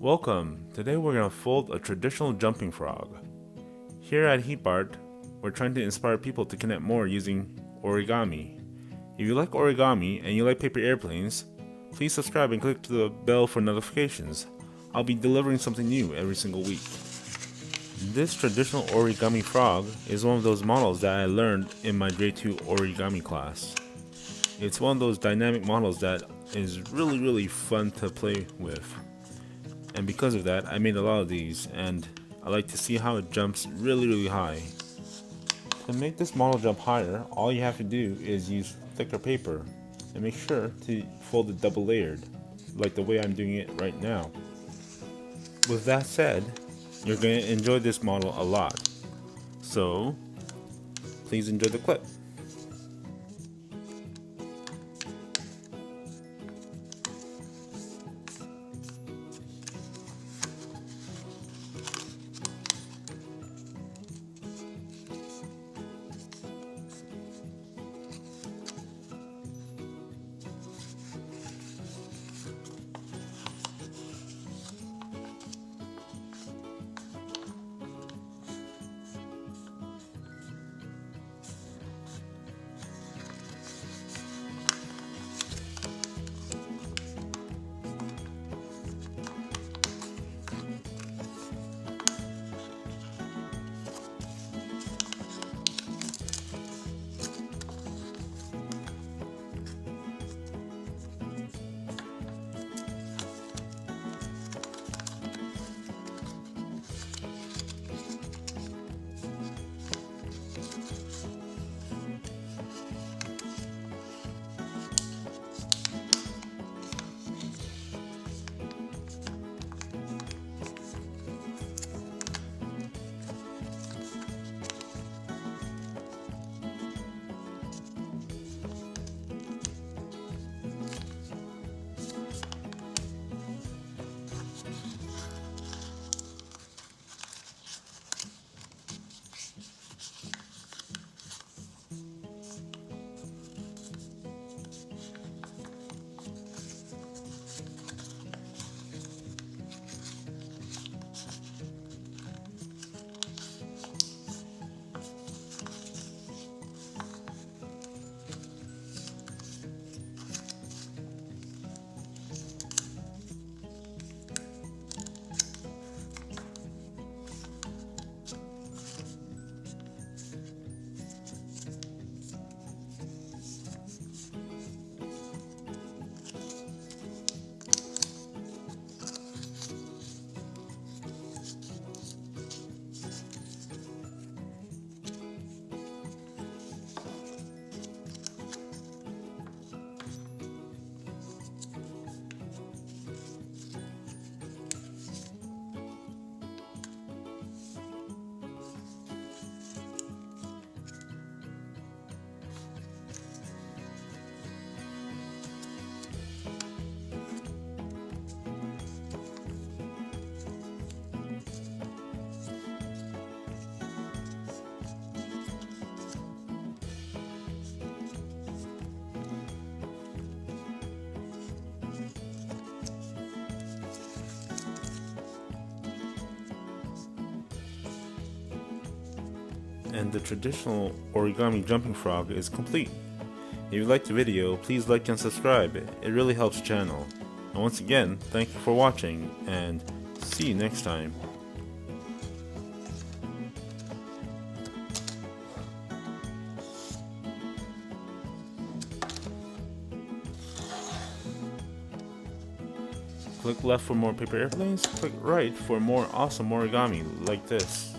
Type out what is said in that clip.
Welcome! Today we're going to fold a traditional jumping frog. Here at Heap Art, we're trying to inspire people to connect more using origami. If you like origami and you like paper airplanes, please subscribe and click the bell for notifications. I'll be delivering something new every single week. This traditional origami frog is one of those models that I learned in my grade 2 origami class. It's one of those dynamic models that is really fun to play with. And because of that, I made a lot of these, and I like to see how it jumps really high. To make this model jump higher, all you have to do is use thicker paper, and make sure to fold it double layered, like the way I'm doing it right now. With that said, you're going to enjoy this model a lot, so please enjoy the clip. And the traditional origami jumping frog is complete. If you liked the video, please like and subscribe. It really helps the channel. And once again, thank you for watching, and see you next time. Click left for more paper airplanes, click right for more awesome origami like this.